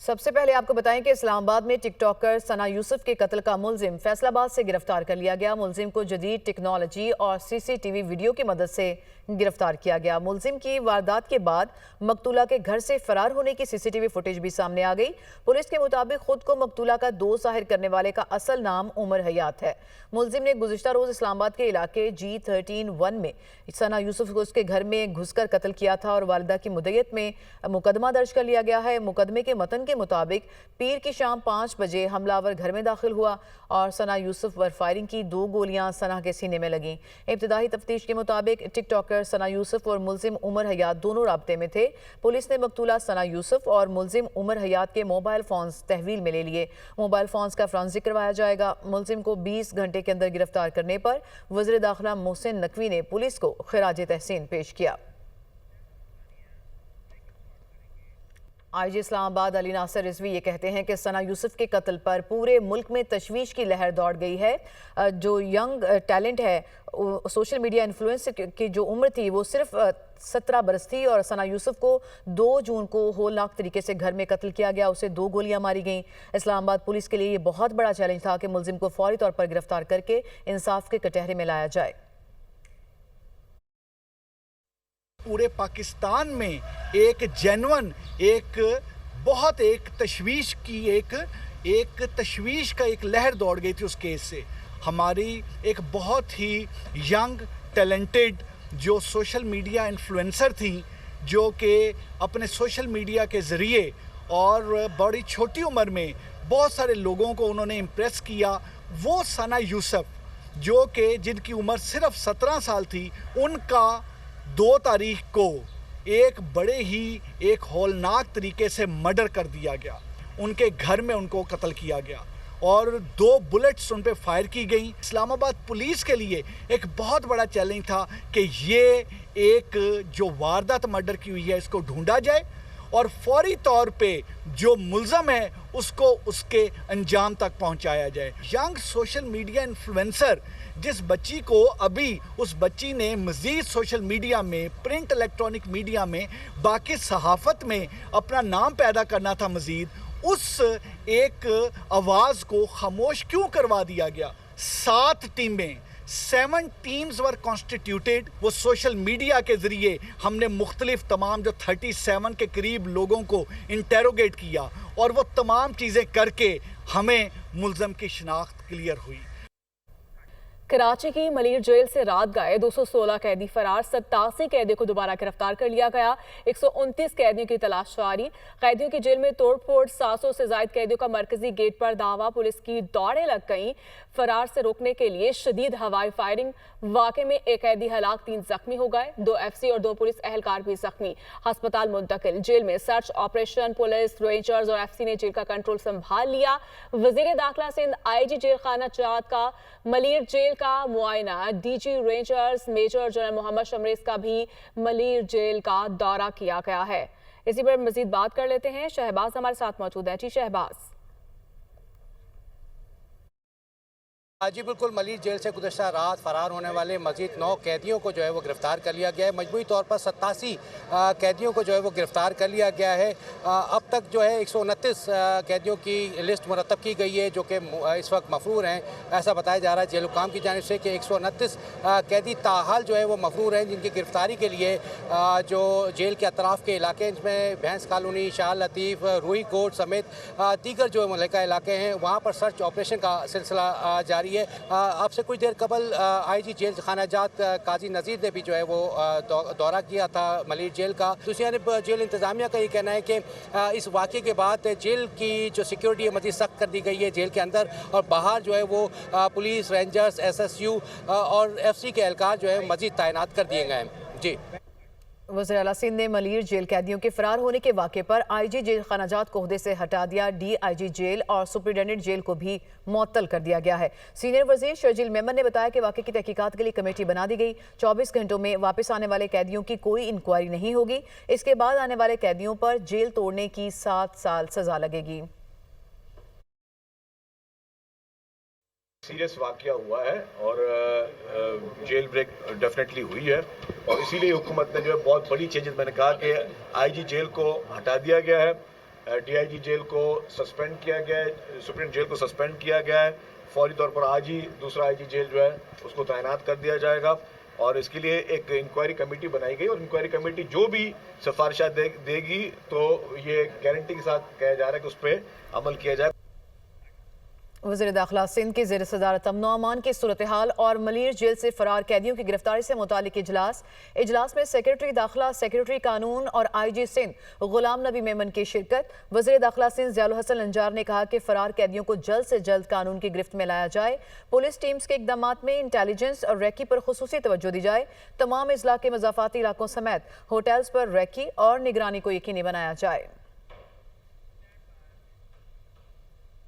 सबसे पहले आपको बताएं कि इस्लामाबाद में टिकटॉकर सना यूसुफ के कत्ल का मुलजिम फैसलाबाद से गिरफ्तार कर लिया गया। मुलजिम को जदीद टेक्नोलॉजी और सीसीटीवी वीडियो की मदद से गिरफ्तार किया गया। मुलजिम की वारदात के बाद मकतूला के घर से फरार होने की सीसीटीवी फुटेज भी सामने आ गई। पुलिस के मुताबिक खुद को मकतूला का दोस्त जाहिर करने वाले का असल नाम उमर हयात है। मुलजिम ने गुज़िश्ता रोज इस्लामाबाद के इलाके G13-1 में सना यूसुफ को उसके घर में घुसकर कत्ल किया था और वालिदा की मुद्दत में मुकदमा दर्ज कर लिया गया है। मुकदमे के मतन के मुताबिक पीर की शाम 5 बजे हमलावर घर में दाखिल हुआ और सना यूसुफ पर फायरिंग की। 2 गोलियां सना के सीने में लगीं। इब्तिदाई तफ्तीश के मुताबिक टिकटॉकर सना यूसुफ और मुलजिम उमर हयात दोनों राब्ते में थे। पुलिस ने मकतूला सना यूसुफ और मुलजिम उमर हयात के मोबाइल फोन्स तहवील में ले लिए। मोबाइल फोन्स का फॉरेंसिक करवाया जाएगा। मुलजिम को 20 घंटे के अंदर गिरफ्तार करने पर वज़ीर दाखिला मोहसिन नकवी ने पुलिस को खिराज तहसीन पेश किया। आईजी इस्लामाबाद अली नासिर रिजवी ये कहते हैं कि सना यूसुफ के कत्ल पर पूरे मुल्क में तशवीश की लहर दौड़ गई है। जो यंग टैलेंट है, सोशल मीडिया इन्फ्लुएंसर की जो उम्र थी वो सिर्फ 17 बरस थी और सना यूसुफ को 2 जून को होलनाक तरीके से घर में कत्ल किया गया। उसे 2 गोलियां मारी गईं। इस्लामाबाद पुलिस के लिए ये बहुत बड़ा चैलेंज था कि मुलजिम को फौरी तौर पर गिरफ्तार करके इंसाफ के कटहरे में लाया जाए। पूरे पाकिस्तान में एक जेन्युइन एक तशवीश का एक लहर दौड़ गई थी उस केस से। हमारी एक बहुत ही यंग टैलेंटेड जो सोशल मीडिया इन्फ्लुएंसर थी, जो कि अपने सोशल मीडिया के ज़रिए और बड़ी छोटी उम्र में बहुत सारे लोगों को उन्होंने इम्प्रेस किया, वो सना यूसुफ जो कि जिनकी उम्र सिर्फ 17 साल थी, उनका 2 तारीख को एक हौलनाक तरीके से मर्डर कर दिया गया। उनके घर में उनको कत्ल किया गया और 2 बुलेट्स उन पे फायर की गई। इस्लामाबाद पुलिस के लिए एक बहुत बड़ा चैलेंज था कि ये एक जो वारदात मर्डर की हुई है इसको ढूंढा जाए और फौरी तौर पे जो मुल्ज़म है उसको उसके अंजाम तक पहुंचाया जाए। यंग सोशल मीडिया इन्फ्लुएंसर जिस बच्ची को अभी उस बच्ची ने मज़ीद सोशल मीडिया में, प्रिंट इलेक्ट्रॉनिक मीडिया में, बाकी सहाफ़त में अपना नाम पैदा करना था मज़ीद, उस एक आवाज़ को खामोश क्यों करवा दिया गया। 7 टीम्स वर कॉन्स्टिट्यूटेड। वो सोशल मीडिया के ज़रिए हमने मुख्तलिफ तमाम जो 37 के करीब लोगों को इंटेरोगेट किया और वो तमाम चीज़ें करके हमें मुल्ज़म की शिनाख्त क्लियर हुई। कराची की मलिर जेल से रात गए 216 कैदी फरार, 87 कैदियों को दोबारा गिरफ्तार कर लिया गया। 129 कैदियों की तलाश जारी। कैदियों की जेल में तोड़फोड़, 700 से ज्यादा कैदियों का मरकजी गेट पर दावा। पुलिस की दौड़ें लग गईं। फरार से रोकने के लिए शदीद हवाई फायरिंग। वाक़े में 1 कैदी हलाक, 3 जख्मी हो गए। 2 FC और 2 पुलिस एहलकार भी जख्मी, अस्पताल मुंतकिल। जेल में सर्च ऑपरेशन, पुलिस, रेंजर्स और FC ने जेल का कंट्रोल संभाल लिया। वजीर दाखिला सिंध IG जेल खाना जात का मलिर जेल का मुआयना। DG rangers major general Mohammad Shamrez का भी मलिर जेल का दौरा किया गया है। इसी पर मजीद बात कर लेते हैं। शहबाज हमारे साथ मौजूद है। जी शहबाज। जी बिल्कुल, मलिर जेल से गुज़श्ता रात फरार होने वाले मज़ीद 9 कैदियों को जो है वो गिरफ़्तार कर लिया गया है। मजमूई तौर पर 87 कैदियों को जो है वो गिरफ़्तार कर लिया गया है। अब तक जो है 129 कैदियों की लिस्ट मुरतब की गई है जो कि इस वक्त मफरूर हैं। ऐसा बताया जा रहा है जेल हुकाम की जानिब से कि 129 कैदी ताहाल जो है वो मफरूर हैं, जिनकी गिरफ़्तारी के लिए जो जेल के अतराफ़ के इलाके हैं, इसमें भैंस कॉलोनी, शाह लतीफ़, रूही कोट समेत दीगर जो मुल्का इलाके हैं, वहाँ पर सर्च ऑपरेशन का सिलसिला जारी है। आपसे कुछ देर कबल IG जेल खाना जात काजी नज़ीर ने भी जो है वो दौरा किया था मलिर जेल का। दूसरी जानब जेल इंतज़ामिया का ये कहना है कि इस वाक़े के बाद जेल की जो सिक्योरिटी है मज़ीद सख्त कर दी गई है। जेल के अंदर और बाहर जो है वो पुलिस, रेंजर्स, SSU और FC के एहलकार जो है मज़ीद तैनात कर दिए गए हैं। जी। वज़ीर आला सिंध ने मलिर जेल कैदियों के फरार होने के वाक़े पर IG जेल खानाजात को ओहदे से हटा दिया। DIG जेल और सुपरिटेंडेंट जेल को भी मुअत्तल कर दिया गया है। सीनियर वज़ीर शर्जील मेमन ने बताया कि वाक़े की तहकीकात के लिए कमेटी बना दी गई। 24 घंटों में वापस आने वाले कैदियों की कोई इंक्वायरी नहीं होगी। इसके बाद आने वाले कैदियों पर जेल तोड़ने की 7 साल सजा लगेगी। सीरियस वाकया हुआ है और जेल ब्रेक डेफिनेटली हुई है और इसीलिए हुकूमत ने जो है बहुत बड़ी चेंजेस, मैंने कहा कि IG जेल को हटा दिया गया है डीआईजी जेल को सस्पेंड किया गया है, सुप्रीम जेल को सस्पेंड किया गया है। फौरी तौर पर आज ही दूसरा आईजी जेल जो है उसको तैनात कर दिया जाएगा और इसके लिए एक इंक्वायरी कमेटी बनाई गई और इंक्वायरी कमेटी जो भी सिफारिशा देगी तो ये गारंटी के साथ कहा जा रहा है कि उस पर अमल किया जाए। वज़ीर दाखिला सिंध की ज़ेर सदारत अमन अमान की सूरत हाल और मलीर जेल से फरार कैदियों की गिरफ्तारी से मुतालिक इजलास में सेक्रेटरी दाखिला, सेक्रेटरी कानून और IG सिंध गुलाम नबी मेमन की शिरकत। वज़ीर दाखिला सिंध ज़ियाउल हसन अंजार ने कहा कि फरार कैदियों को जल्द से जल्द कानून की गिरफ्त में लाया जाए। पुलिस टीम्स के इकदामात में इंटेलिजेंस और रैकी पर खुसूसी तवज्जो दी जाए। तमाम इजला के मज़ाफ़ाती इलाकों समेत होटल्स पर रैकी और निगरानी को यकीनी बनाया जाए।